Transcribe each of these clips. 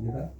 부르겠습니다.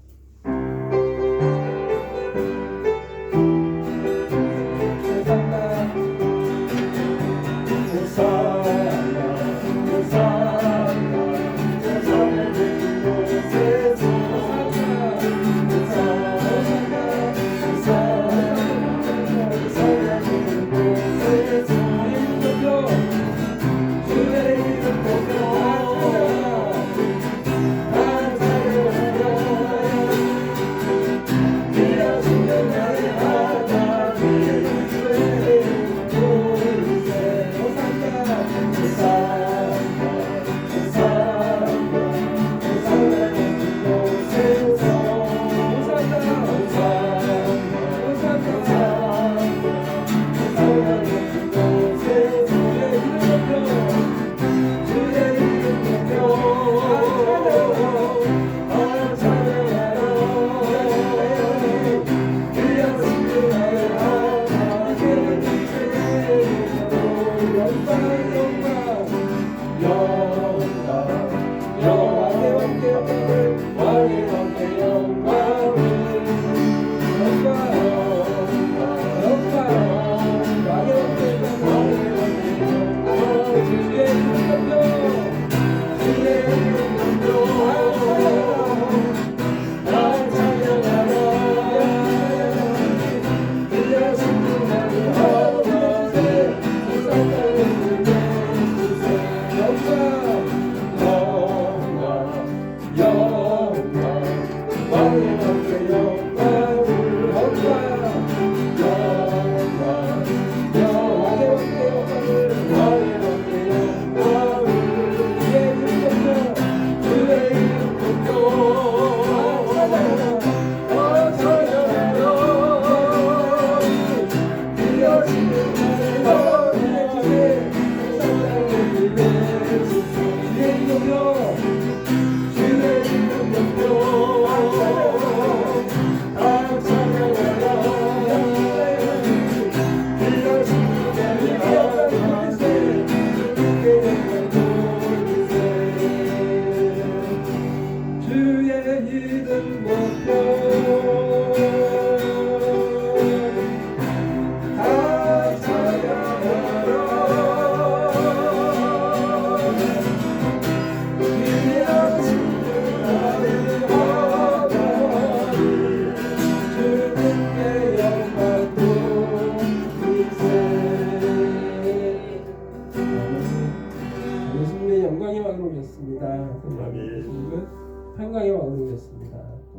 평강의 왕으로 오셨습니다.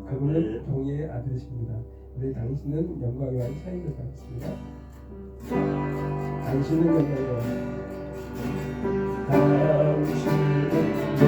그분은 경의의 아들이십니다. 우리 당신은 영광의 왕이 차이를 받았습니다. 당신은 영광의 왕. 당신은 영광의 왕.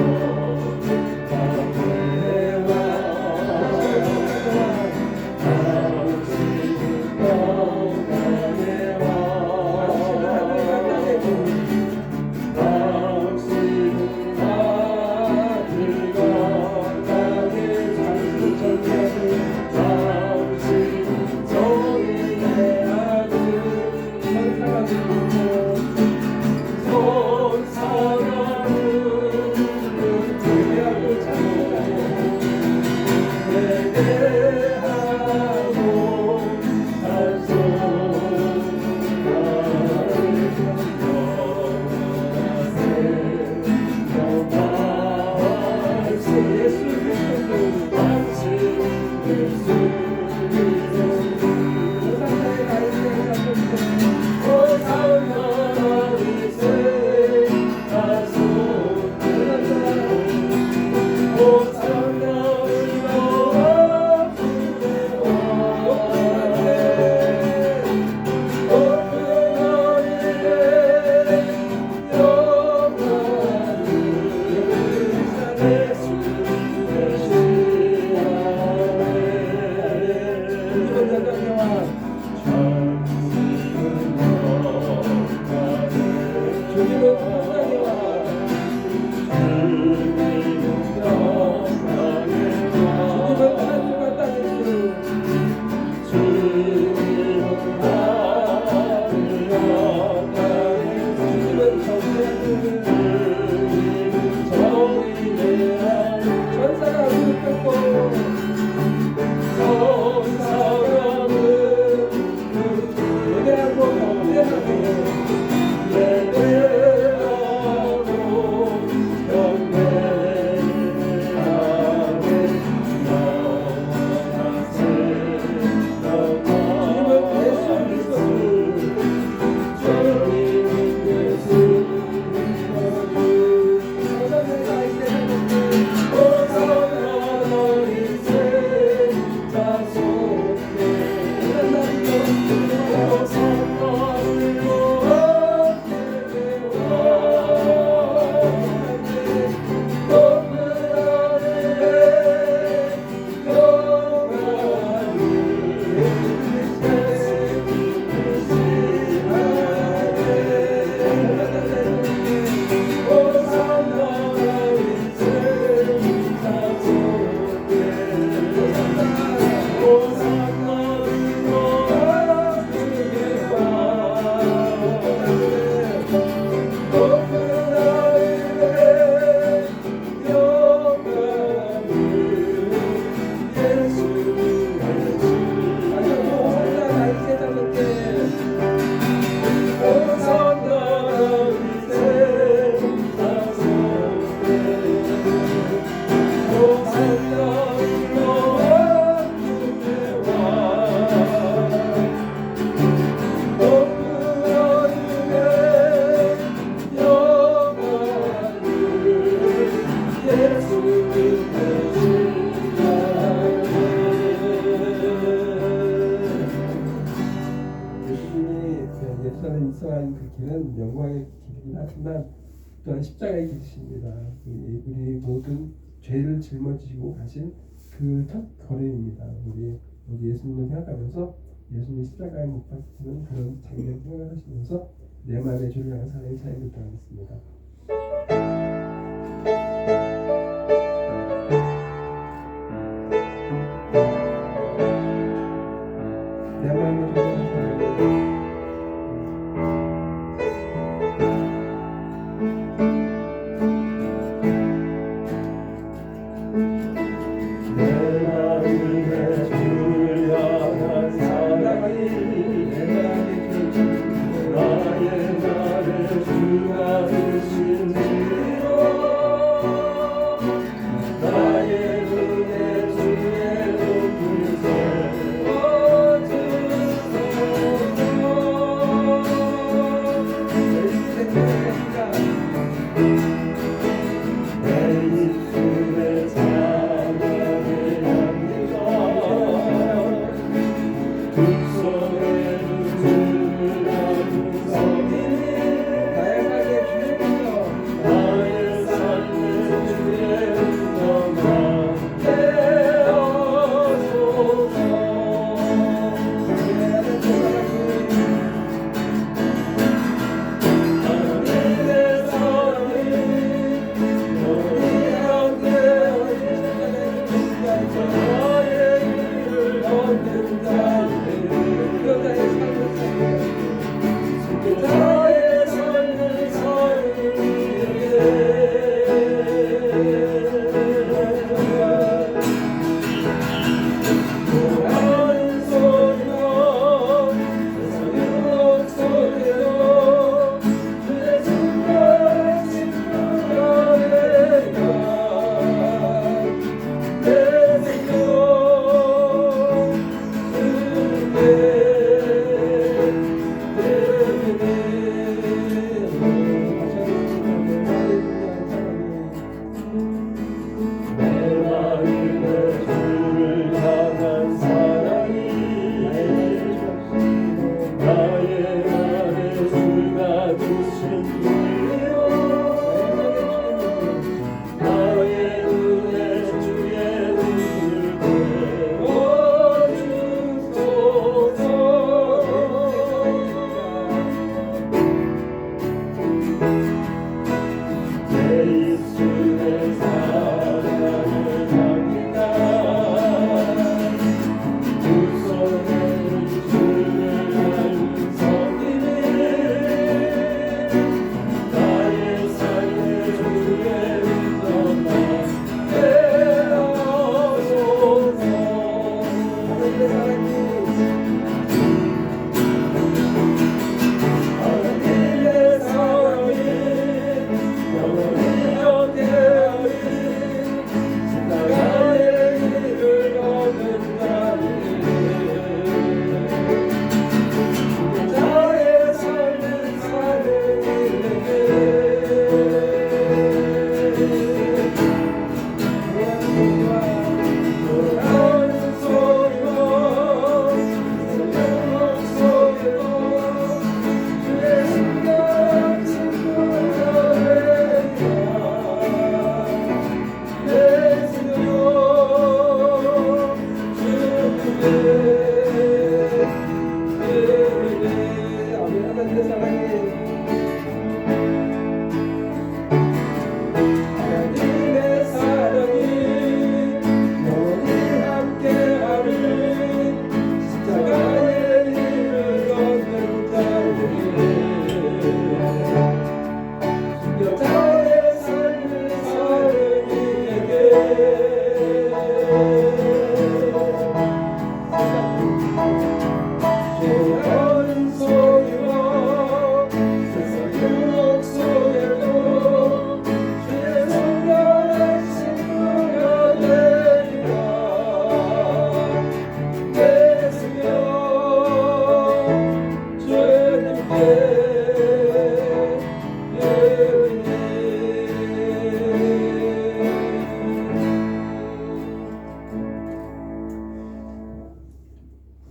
길은 영광의 길이긴 하지만 또한 십자가의 길이십니다. 우리 모든 죄를 짊어지고 가신 그 첫 걸음입니다. 우리 예수님을 생각하면서 예수님 십자가에 못 박히는 그런 장면 생각하시면서 내 마음의 주를 향한 사랑의 차이를 드러냈습니다. 내 마음의 주를 향한 사랑의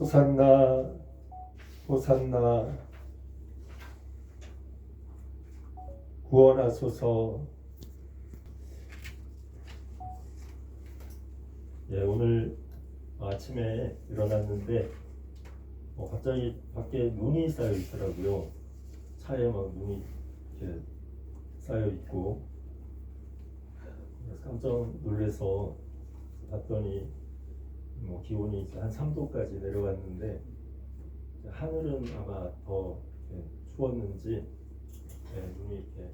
호산나 호산나 구원하소서. 예, 오늘 아침에 일어났는데 갑자기 밖에 눈이 쌓여 있더라고요. 차에 막 눈이 이렇게 쌓여 있고, 그래서 깜짝 놀라서 봤더니 기온이 이제 한 3도까지 내려왔는데, 하늘은 아마 더 추웠는지 눈이 이렇게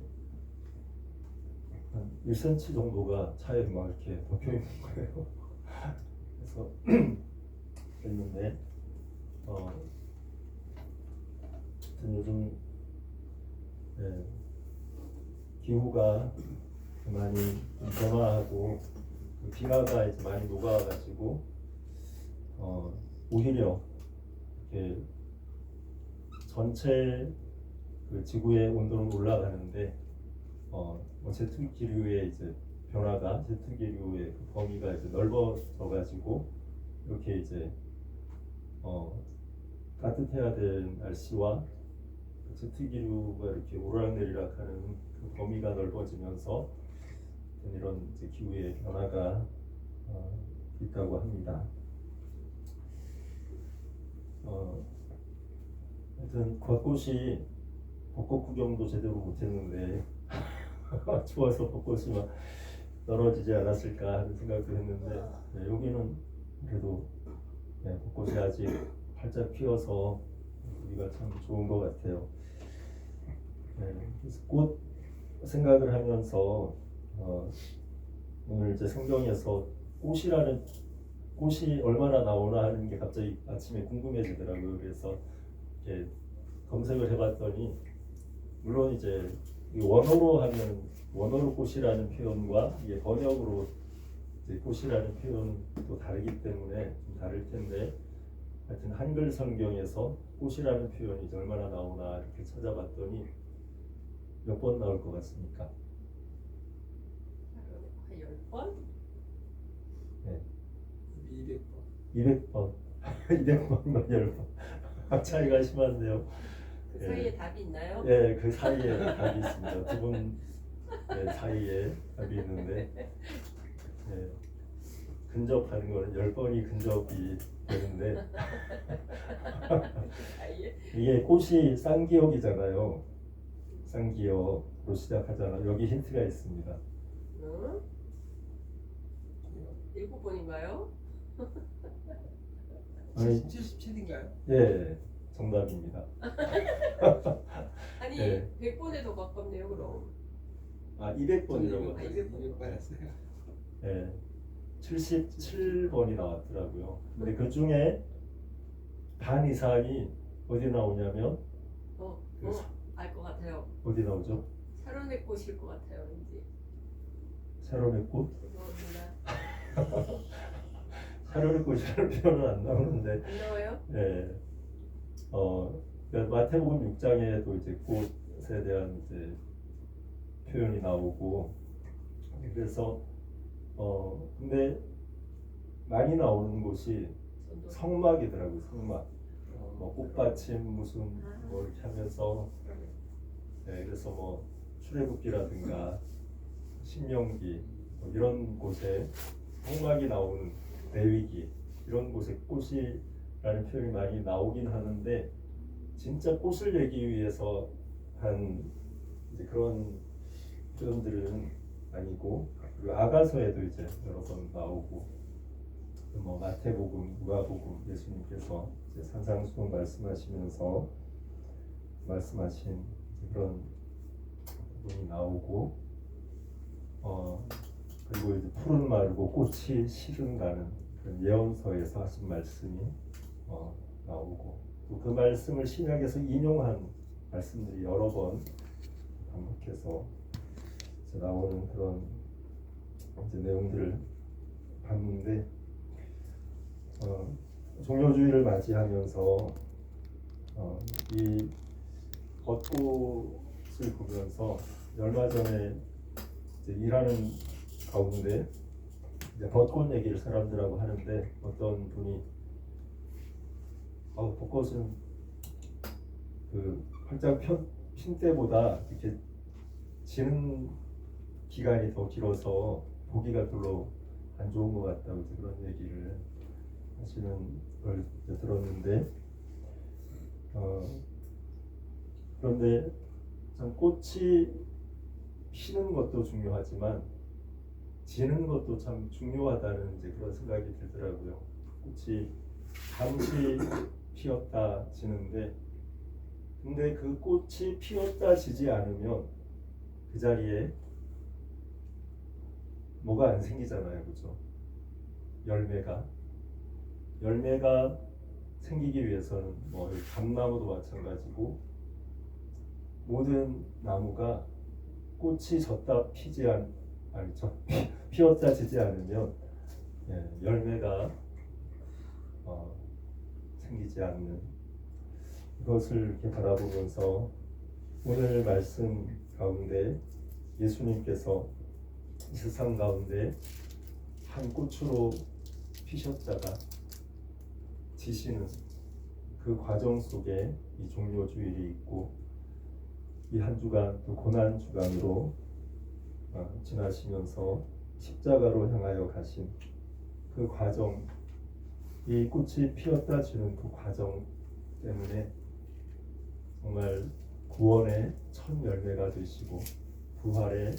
한 1cm 정도가 차에 막 이렇게 덮여 있는 거예요. 그래서 했는데 하여튼 요즘 기후가 많이 변화하고 빙하가 이제 많이 녹아가지고 오히려 이렇게 전체 그 지구의 온도는 올라가는데 제트기류의 이제 변화가 제트기류의 그 범위가 이제 넓어져가지고 이렇게 이제 따뜻해야 될 날씨와 그 제트기류가 이렇게 오락내리락하는 그 범위가 넓어지면서 이런 이제 기후의 변화가 있다고 합니다. 하여튼 벚꽃이 벚꽃 구경도 제대로 못했는데 추워서 벚꽃이 막 떨어지지 않았을까 하는 생각도 했는데 여기는 그래도 벚꽃이 아직 활짝 피어서 우리가 참 좋은 것 같아요. 그래서 꽃 생각을 하면서 오늘 이제 성경에서 꽃이 얼마나 나오나 하는 게 갑자기 아침에 궁금해지더라고요. 그래서 이렇게 검색을 해봤더니 물론 이제 원어로 하면 원어로 꽃이라는 표현과 이게 번역으로 이제 꽃이라는 표현도 다르기 때문에 좀 다를 텐데, 하여튼 한글 성경에서 꽃이라는 표현이 이제 얼마나 나오나 이렇게 찾아봤더니 몇 번 나올 것 같습니까? 한 10번? 네. 200번. 200번. 200번만 10번. 차이가 심한데요. 그 사이에 답이 있나요? 네, 그 사이에 답이 있습니다. 두 분 사이에 답이 있는데, 근접하는 거는 10번이 근접이 되는데 이게 꽃이 쌍기역이잖아요. 쌍기역으로 시작하잖아요. 여기 힌트가 있습니다. 7번인가요? 아니, 77인가요? 예, 정답입니다. 아니 네. 100번에 더 가깝네요 그럼. 200번이라고. 200번 맞았어요. 예, 77번이 나왔더라고요. 근데 그 중에 반 이상이 어디 나오냐면 알 것 같아요. 어디 나오죠? 샤론의 꽃일 것 같아요 왠지. 샤론의 꽃? 죄송합니다. 샤론의 꽃이라는 표현은 안 나오는데, 안 나와요? 예, 마태복음 6장에도 이제 꽃에 대한 이제 표현이 나오고, 그래서 근데 많이 나오는 곳이 성막이더라고요. 성막. 꽃받침 무슨 뭐 이렇게 하면서, 그래서 뭐 출애굽기라든가 신명기 이런 곳에 성막이 나오는 레위기 이런 곳에 꽃이라는 표현이 많이 나오긴 하는데, 진짜 꽃을 내기 위해서 한 이제 그런 표현들은 아니고, 그리고 아가서에도 이제 여러 번 나오고, 뭐 마태복음, 누가복음 예수님께서 이제 산상수훈 말씀하시면서 말씀하신 그런 부분이 나오고, 그리고 이제 푸른 마르고 꽃이 시든다는 그런 예언서에서 하신 말씀이 나오고, 또 그 말씀을 신약에서 인용한 말씀들이 여러 번 반복해서 이제 나오는 그런 이제 내용들을 봤는데, 종료주의를 맞이하면서 이 벚꽃을 보면서 얼마 전에 이제 일하는 가운데 이제 벚꽃 얘기를 사람들하고 하는데, 어떤 분이 벚꽃은 그 활짝 핀 때보다 이렇게 지는 기간이 더 길어서 보기가 별로 안 좋은 것 같다고 이제 그런 얘기를 하시는 걸 이제 들었는데, 그런데 참 꽃이 피는 것도 중요하지만 지는 것도 참 중요하다는 이제 그런 생각이 들더라고요. 꽃이 잠시 피었다 지는데, 근데 그 꽃이 피었다 지지 않으면 그 자리에 뭐가 안 생기잖아요, 그죠? 열매가 생기기 위해서는 뭐 감나무도 마찬가지고 모든 나무가 꽃이 피었다 지지 않으면 열매가 생기지 않는 이것을 이렇게 바라보면서 오늘 말씀 가운데 예수님께서 이 세상 가운데 한 꽃으로 피셨다가 지시는 그 과정 속에 이 종료주일이 있고, 이 한 주간 또 고난 주간으로 지나시면서 십자가로 향하여 가신 그 과정, 이 꽃이 피었다 지는 그 과정 때문에 정말 구원의 첫 열매가 되시고 부활의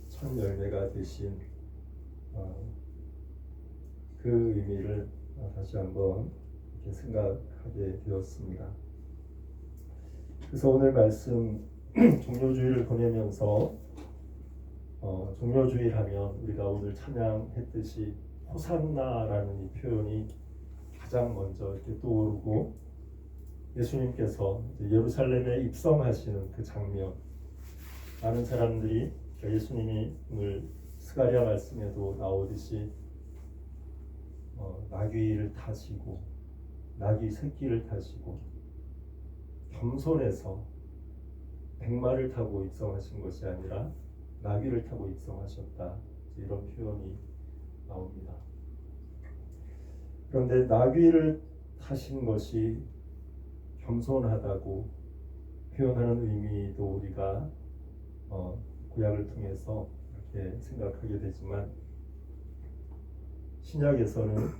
첫 열매가 되신 그 의미를 다시 한번 이렇게 생각하게 되었습니다. 그래서 오늘 말씀 종료주일을 보내면서 종료주일 하면 우리가 오늘 찬양했듯이 호산나라는 이 표현이 가장 먼저 이렇게 떠오르고, 예수님께서 예루살렘에 입성하시는 그 장면, 많은 사람들이 예수님이 오늘 스가랴 말씀에도 나오듯이 나귀를 타시고 나귀 새끼를 타시고 겸손해서 백마를 타고 입성하신 것이 아니라 나귀를 타고 입성하셨다, 이런 표현이 나옵니다. 그런데 나귀를 타신 것이 겸손하다고 표현하는 의미도 우리가 구약을 통해서 이렇게 생각하게 되지만, 신약에서는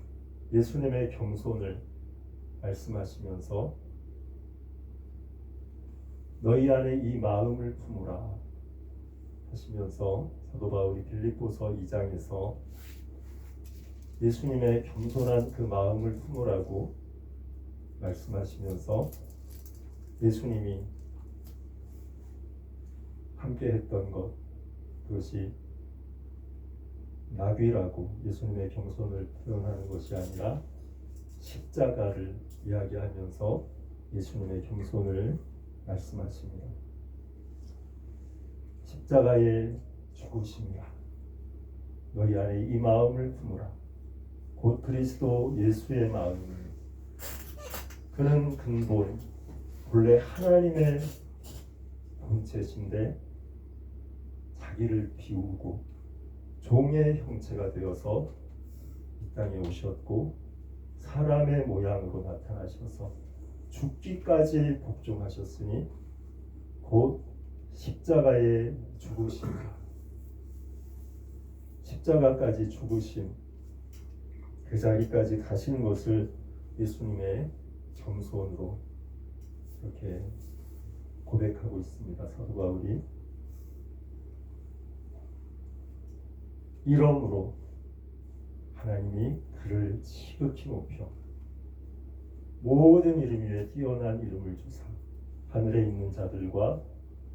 예수님의 겸손을 말씀하시면서 너희 안에 이 마음을 품으라 하시면서 사도 바울이 빌립보서 2장에서 예수님의 겸손한 그 마음을 품으라고 말씀하시면서 예수님이 함께 했던 것, 그것이 나귀라고 예수님의 겸손을 표현하는 것이 아니라 십자가를 이야기하면서 예수님의 겸손을 말씀하십니다. 십자가의 죽으심이라 너희 안에 이 마음을 품으라. 곧 그리스도 예수의 마음입니다. 그는 근본 본래 하나님의 본체신데 자기를 비우고 종의 형체가 되어서 이 땅에 오셨고 사람의 모양으로 나타나셔서 죽기까지 복종하셨으니 곧 십자가에 죽으심이라. 십자가까지 죽으심, 그 자리까지 가신 것을 예수님의 겸손으로 이렇게 고백하고 있습니다. 사도 바울이. 이러므로 하나님이 그를 지극히 높여 모든 이름 위에 뛰어난 이름을 주사 하늘에 있는 자들과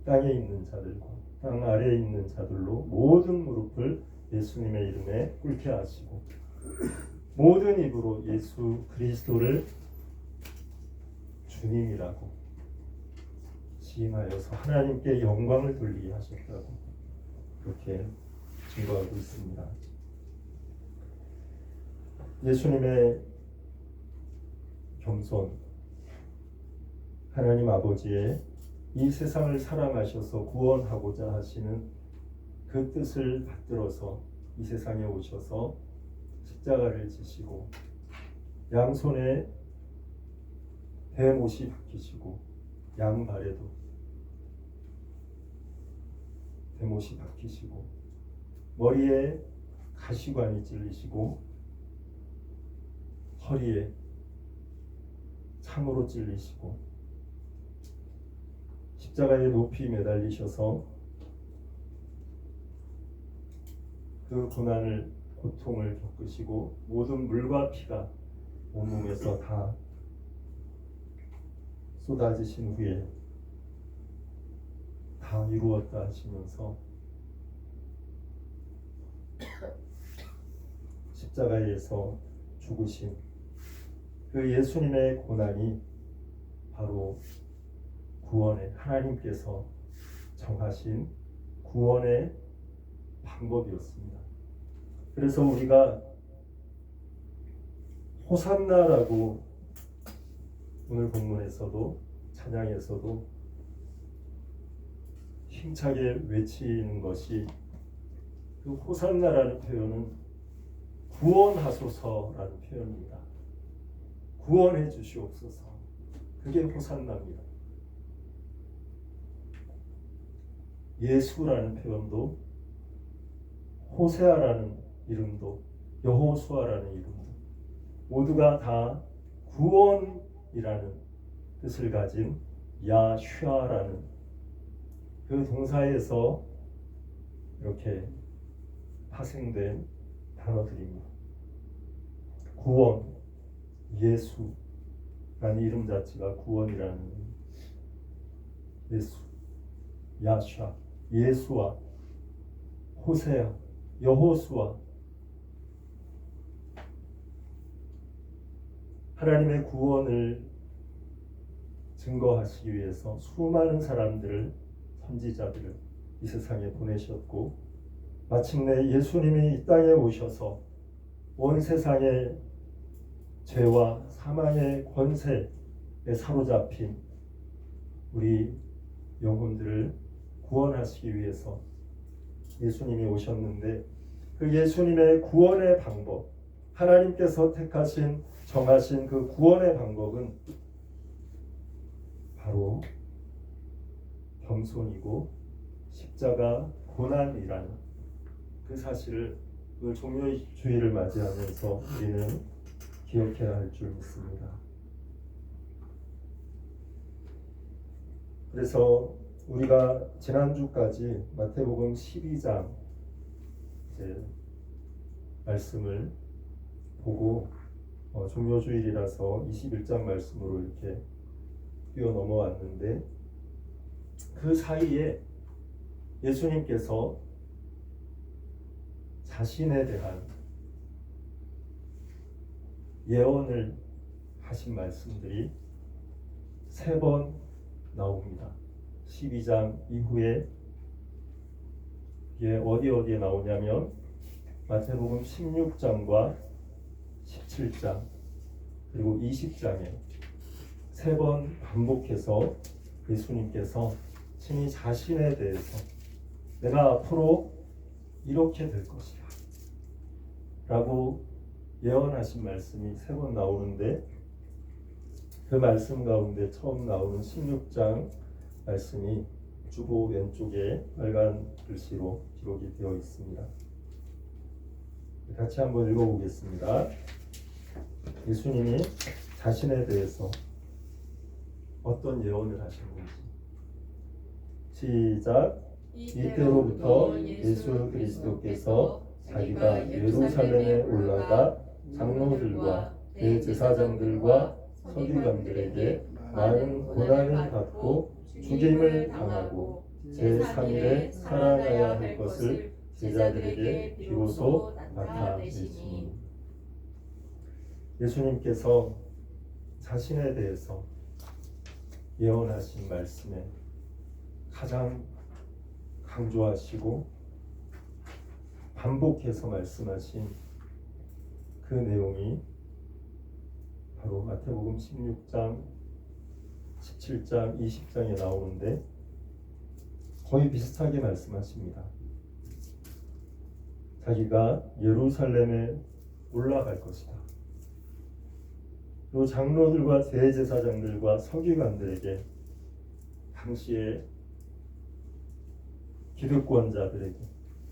땅에 있는 자들과 땅 아래에 있는 자들로 모든 무릎을 예수님의 이름에 꿇게 하시고 모든 입으로 예수 그리스도를 주님이라고 시인하여서 하나님께 영광을 돌리게 하셨다고 그렇게 증거하고 있습니다. 예수님의 겸손, 하나님 아버지의 이 세상을 사랑하셔서 구원하고자 하시는 그 뜻을 받들어서 이 세상에 오셔서 십자가를 지시고 양손에 대못이 박히시고 양발에도 대못이 박히시고 머리에 가시관이 찔리시고 허리에 창으로 찔리시고 십자가에 높이 매달리셔서 그 고난을 고통을 겪으시고 모든 물과 피가 온몸에서 다 쏟아지신 후에 다 이루었다 하시면서 십자가에서 죽으신 그 예수님의 고난이 바로 구원의 하나님께서 정하신 구원의 방법이었습니다. 그래서 우리가 호산나라고 오늘 본문에서도 찬양에서도 힘차게 외치는 것이 그 호산나라는 표현은 구원하소서라는 표현입니다. 구원해 주시옵소서. 그게 호산나입니다. 예수라는 표현도 호세아라는 이름도 여호수아라는 이름도 모두가 다 구원이라는 뜻을 가진 야슈아라는 그 동사에서 이렇게 파생된 단어들입니다. 구원, 예수라는 이름 자체가 구원이라는 예수, 야슈아, 예수와 호세아, 여호수아 하나님의 구원을 증거하시기 위해서 수많은 사람들을 선지자들을 이 세상에 보내셨고 마침내 예수님이 이 땅에 오셔서 온 세상의 죄와 사망의 권세에 사로잡힌 우리 영혼들을 구원하시기 위해서 예수님이 오셨는데 그 예수님의 구원의 방법, 하나님께서 택하신 정하신 그 구원의 방법은 바로 겸손이고 십자가 고난이라는 그 사실을 그 종료주의를 맞이하면서 우리는 기억해야 할 줄 믿습니다. 그래서 우리가 지난주까지 마태복음 12장 말씀을 보고 종료주일이라서 21장 말씀으로 이렇게 뛰어넘어왔는데 그 사이에 예수님께서 자신에 대한 예언을 하신 말씀들이 3번 나옵니다. 12장 이후에 이게 어디에 나오냐면 마태복음 16장과 17장 그리고 20장에 3번 반복해서 예수님께서 친히 자신에 대해서 내가 앞으로 이렇게 될 것이야 라고 예언하신 말씀이 3번 나오는데 그 말씀 가운데 처음 나오는 16장 말씀이 주보 왼쪽에 빨간 글씨로 기록이 되어 있습니다. 같이 한번 읽어보겠습니다. 예수님이 자신에 대해서 어떤 예언을 하셨는지 시작. 이때로부터 예수 그리스도께서 자기가 예루살렘에 올라가 장로들과 대제사장들과 서기관들에게 많은 고난을 받고 죽임을 당하고 제3일에 살아나야 할 것을 제자들에게 비로소 나타내시니 예수님께서 자신에 대해서 예언하신 말씀에 가장 강조하시고 반복해서 말씀하신 그 내용이 바로 마태복음 16장, 17장, 20장에 나오는데 거의 비슷하게 말씀하십니다. 자기가 예루살렘에 올라갈 것이다. 또 장로들과 대제사장들과 서기관들에게 당시에 기득권자들에게,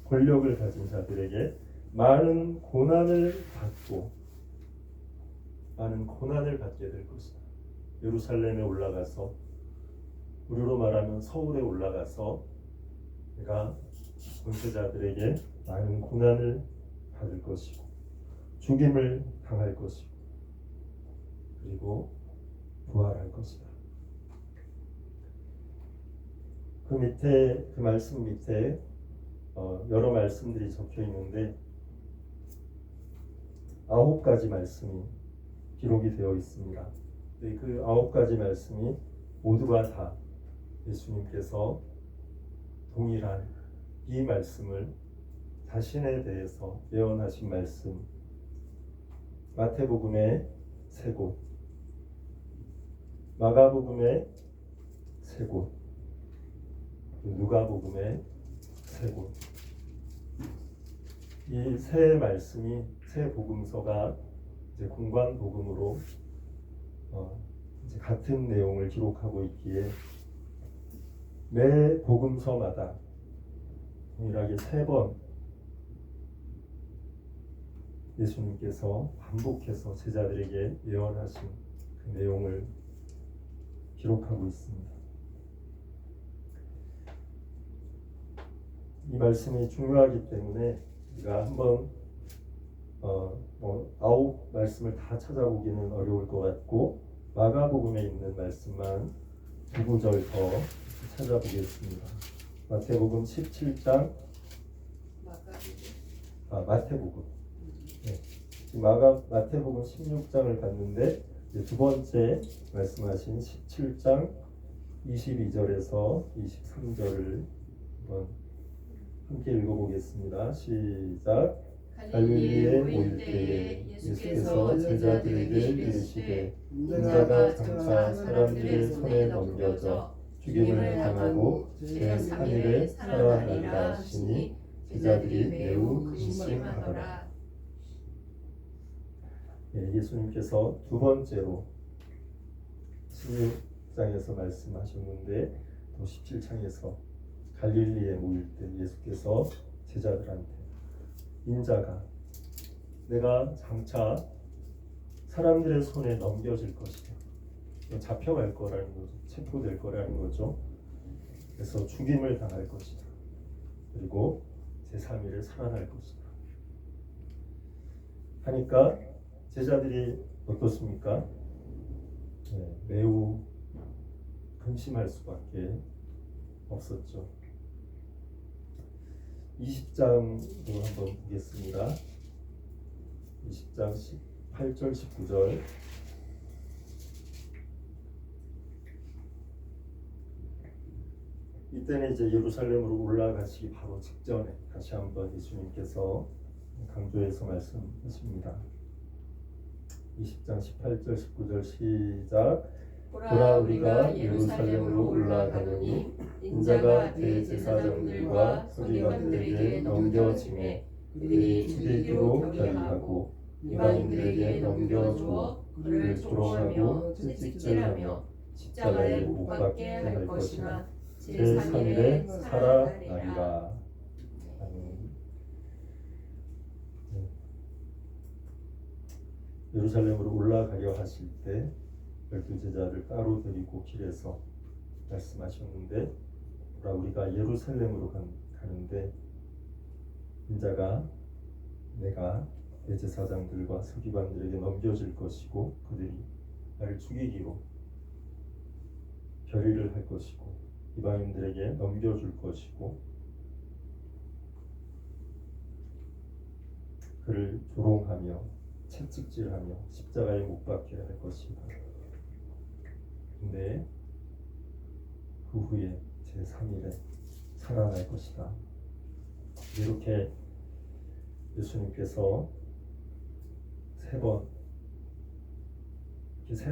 권력을 가진 자들에게 많은 고난을 받게 될 것이다. 예루살렘에 올라가서, 우리로 말하면 서울에 올라가서 내가 권세자들에게 많은 고난을 받을 것이고 죽임을 당할 것이고 그리고 부활할 것이다. 그 밑에, 그 말씀 밑에 여러 말씀들이 적혀 있는데 9가지 말씀이 기록이 되어 있습니다. 그 9가지 말씀이 모두가 다 예수님께서 동일한 이 말씀을 자신에 대해서 예언하신 말씀, 마태복음의 3곳, 마가복음의 3곳, 누가복음의 3곳, 이 세 말씀이, 세 복음서가 이제 공관복음으로 이제 같은 내용을 기록하고 있기에 매 복음서마다 동일하게 3번 예수님께서 반복해서 제자들에게 예언하신 그 내용을 기록하고 있습니다. 이 말씀이 중요하기 때문에 우리가 한번 9 말씀을 다 찾아보기는 어려울 것 같고 마가복음에 있는 말씀만 2구절 더 찾아보겠습니다. 마태복음 17장, 마태복음. 네. 지금 마태복음 16장을 봤는데 두 번째 말씀하신 17장 22절에서 23절을 한번 함께 읽어보겠습니다. 시작. 갈릴리에 모일 때에 예수께서 제자들에게 이르시되 인자가 장차 사람들의 손에 넘겨져 죽임을 당하고 제3일에 살아나리라 하시니 제자들이 매우 근심하더라. 예수님께서 두 번째로 16장에서 말씀하셨는데 또 17장에서 갈릴리에 모일 때 예수께서 제자들한테 인자가 내가 장차 사람들의 손에 넘겨질 것이다. 잡혀갈 거라는 거죠. 체포될 거라는 거죠. 그래서 죽임을 당할 것이다. 그리고 제3일에 살아날 것이다. 하니까 제자들이 어떻습니까? 매우 근심할 수밖에 없었죠. 20장도 한번 보겠습니다. 20장 18절 19절 이때는 이제 예루살렘으로 올라가시기 바로 직전에 다시 한번 예수님께서 강조해서 말씀하십니다. 20장 18절 19절 시작. 보라 우리가 예루살렘으로 올라가노니 인자가 대제사장들과 서기관들에게 넘겨지매 그들이 죽이기로 결의하고 이방인들에게 넘겨주어 그를 조롱하고 채찍질하며 십자가에 못 박게 할 것이나 제3일에 살아나리라. 예루살렘으로 올라가려 하실 때 12제자를 따로 데리고 길에서 말씀하셨는데 우리가 예루살렘으로 가는데 인자가 내가 대제사장들과 서기관들에게 넘겨질 것이고 그들이 나를 죽이기로 결의를 할 것이고 이방인들에게 넘겨줄 것이고 그를 조롱하며 채찍질하며 십자가에 못 박게 할 것이다. 근데 그 후에 제3일에 살아날 것이다. 이렇게 예수님께서 세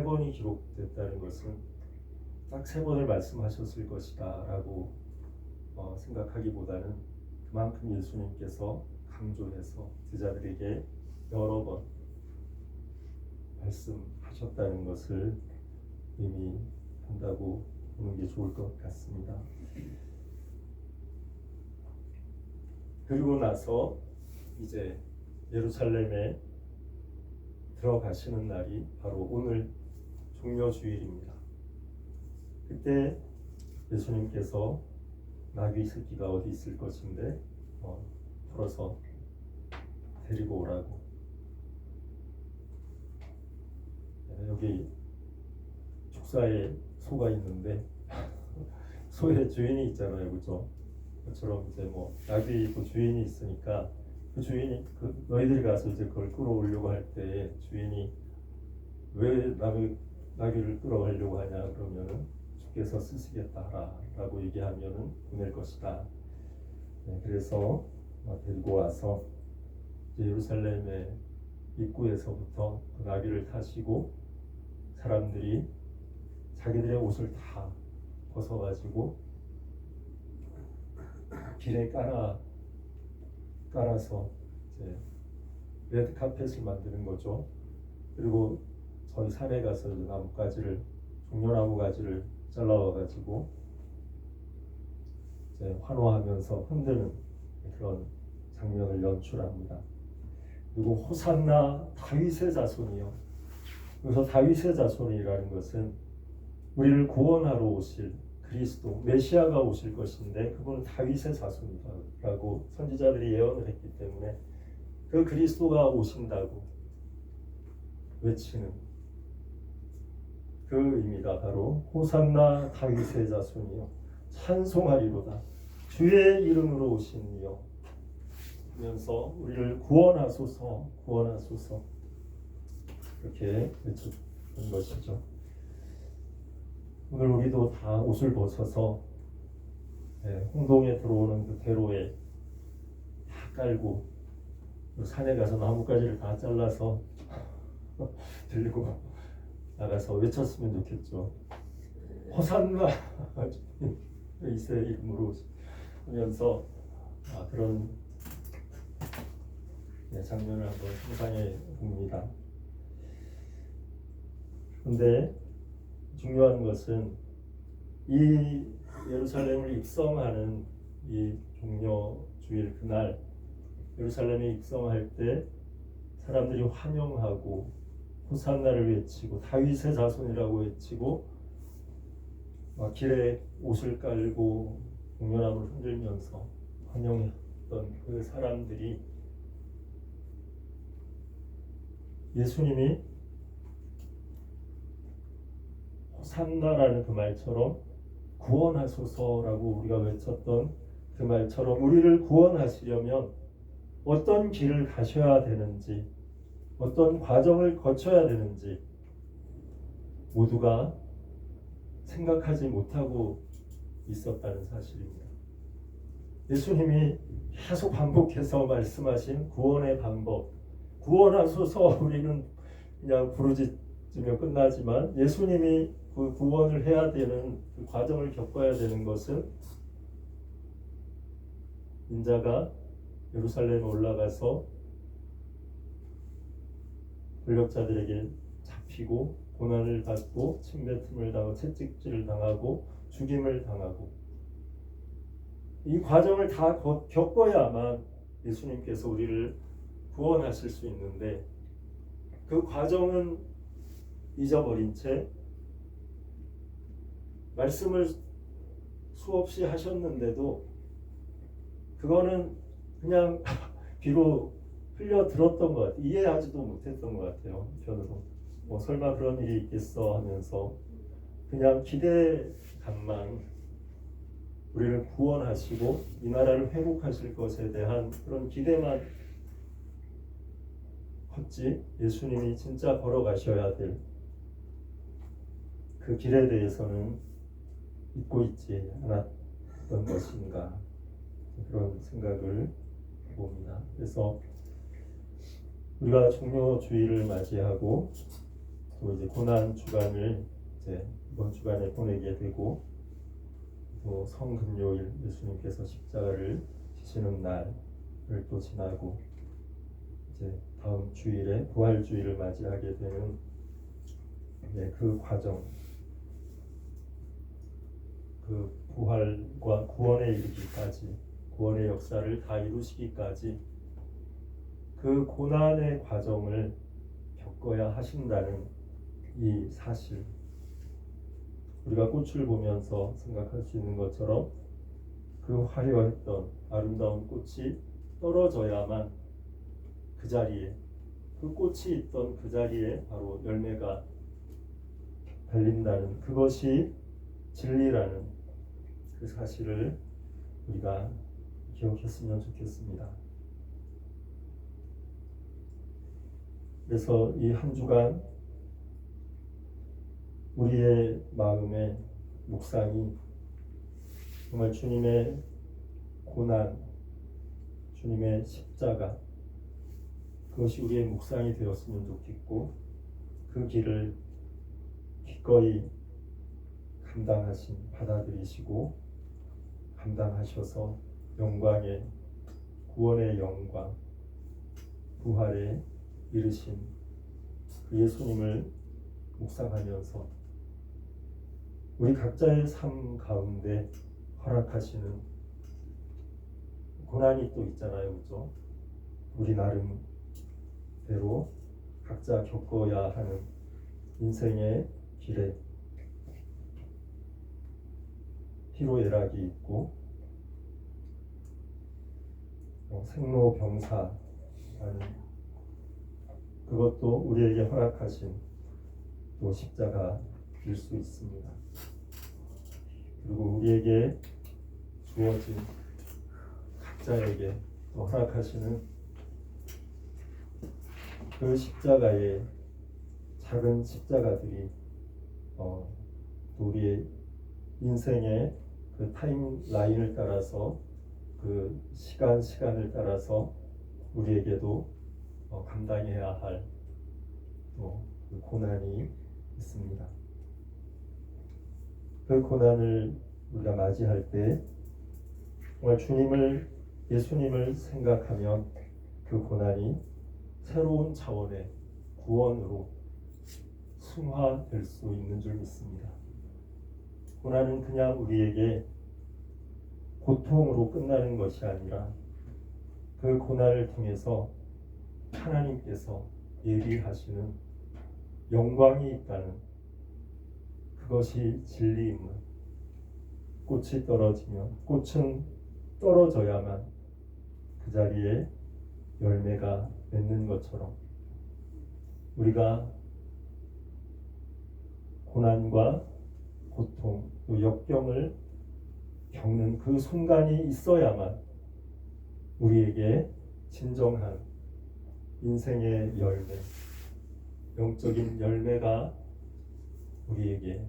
번이 기록됐다는 것은 딱 3번을 말씀하셨을 것이다 라고 생각하기보다는 그만큼 예수님께서 강조해서 제자들에게 여러 번 말씀하셨다는 것을 의미한다고 보는 게 좋을 것 같습니다. 그리고 나서 이제 예루살렘에 들어가시는 날이 바로 오늘 종려주일입니다. 그때 예수님께서 나귀 새끼가 어디 있을 것인데 풀어서 데리고 오라고. 여기 축사에 소가 있는데 소의 주인이 있잖아요, 그죠? 그처럼 이제 뭐 나귀도 주인이 있으니까 그 주인이 너희들이 가서 이제 그걸 끌어오려고 할 때 주인이 왜 나귀를 끌어가려고 하냐 그러면은 주께서 쓰시겠다라고 얘기하면은 보낼 것이다. 네, 그래서 데리고 와서 예루살렘의 입구에서부터 그 나귀를 타시고 사람들이 자기들의 옷을 다 벗어가지고 길에 깔아서 이제 레드 카펫을 만드는 거죠. 그리고 저희 산에 가서 종려나무 가지를 잘라와가지고 이제 환호하면서 흔드는 그런 장면을 연출합니다. 그리고 호산나 다윗의 자손이요. 그래서 다윗의 자손이라는 것은 우리를 구원하러 오실 그리스도 메시아가 오실 것인데 그분은 다윗의 자손이라고 선지자들이 예언을 했기 때문에 그 그리스도가 오신다고 외치는 그 의미가 바로 호산나 다윗의 자손이요 찬송하리로다 주의 이름으로 오신 이여 하면서 우리를 구원하소서 이렇게 외쳤던 것이죠. 오늘 우리도 다 옷을 벗어서 홍동에 들어오는 그 대로에 다 깔고 산에 가서 나뭇가지를 다 잘라서 들고 나가서 외쳤으면 좋겠죠. 호산나 이스라엘 이름으로 하면서 그런 장면을 한번 상상해 봅니다. 그런데 중요한 것은 이 예루살렘을 입성하는 이 종려주일 그날 예루살렘에 입성할 때 사람들이 환영하고 호산나를 외치고 다윗의 자손이라고 외치고 길에 옷을 깔고 종려나무를 흔들면서 환영했던 그 사람들이 예수님이 호산나라는 그 말처럼 구원하소서라고 우리가 외쳤던 그 말처럼 우리를 구원하시려면 어떤 길을 가셔야 되는지 어떤 과정을 거쳐야 되는지 모두가 생각하지 못하고 있었다는 사실입니다. 예수님이 계속 반복해서 말씀하신 구원의 방법 구원하소서 우리는 그냥 부르짖으면 끝나지만 예수님이 그 구원을 해야 되는 그 과정을 겪어야 되는 것은 인자가 예루살렘에 올라가서 권력자들에게 잡히고 고난을 받고 침뱉음을 당하고 채찍질을 당하고 죽임을 당하고 이 과정을 다 겪어야만 예수님께서 우리를 구원하실 수 있는데 그 과정은 잊어버린 채 말씀을 수없이 하셨는데도 그거는 그냥 귀로 흘려 들었던 것 같아요. 이해하지도 못했던 것 같아요. 저도 설마 그런 일이 있겠어 하면서 그냥 기대감만 우리를 구원하시고 이 나라를 회복하실 것에 대한 그런 기대만 컸지 예수님이 진짜 걸어가셔야 될 그 길에 대해서는 잊고 있지 않았던 것인가 그런 생각을 해봅니다. 그래서 우리가 종려주일을 맞이하고 또 이제 고난 주간을 이제 이번 주간에 보내게 되고 또 성금요일 예수님께서 십자가를 지시는 날을 또 지나고 이제 다음 주일에 부활주일을 맞이하게 되는 그 과정, 그 부활과 구원에 이르기까지 구원의 역사를 다 이루시기까지 그 고난의 과정을 겪어야 하신다는 이 사실, 우리가 꽃을 보면서 생각할 수 있는 것처럼 그 화려했던 아름다운 꽃이 떨어져야만 그 자리에, 그 꽃이 있던 그 자리에 바로 열매가 달린다는, 그것이 진리라는 그 사실을 우리가 기억했으면 좋겠습니다. 그래서 이 한 주간 우리의 마음의 묵상이 정말 주님의 고난, 주님의 십자가, 그것이 우리의 묵상이 되었으면 좋겠고, 그 길을 기꺼이 감당하신, 받아들이시고 감당하셔서 영광의, 구원의 영광, 부활에 이르신 그 예수님을 묵상하면서 우리 각자의 삶 가운데 허락하시는 고난이 또 있잖아요, 그죠? 우리 나름대로 각자 겪어야 하는 인생의 길에 희로애락이 있고, 생로병사라는 그것도 우리에게 허락하신 또 십자가일 수 있습니다. 그리고 우리에게 주어진, 각자에게 또 허락하시는 그 십자가의 작은 십자가들이 또 우리의 인생의 그 타임라인을 따라서, 그 시간을 따라서 우리에게도 감당해야 할 또 그 고난이 있습니다. 그 고난을 우리가 맞이할 때 정말 주님을, 예수님을 생각하면 그 고난이 새로운 차원의 구원으로 승화될 수 있는 줄 믿습니다. 고난은 그냥 우리에게 고통으로 끝나는 것이 아니라 그 고난을 통해서 하나님께서 예비하시는 영광이 있다는, 그것이 진리임을, 꽃이 떨어지면, 꽃은 떨어져야만 그 자리에 열매가 맺는 것처럼 우리가 고난과 고통, 또 역경을 겪는 그 순간이 있어야만 우리에게 진정한 인생의 열매, 영적인 열매가 우리에게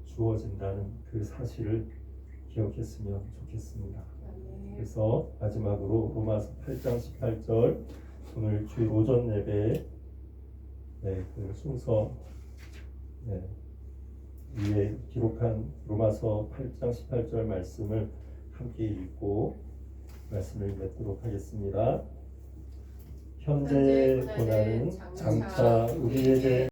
주어진다는 그 사실을 기억했으면 좋겠습니다. 그래서 마지막으로 로마서 8장 18절, 오늘 주일 오전 예배에 그 순서 위에 기록한 로마서 8장 18절 말씀을 함께 읽고 말씀을 맺도록 하겠습니다. 현재의 고난은 장차 우리에게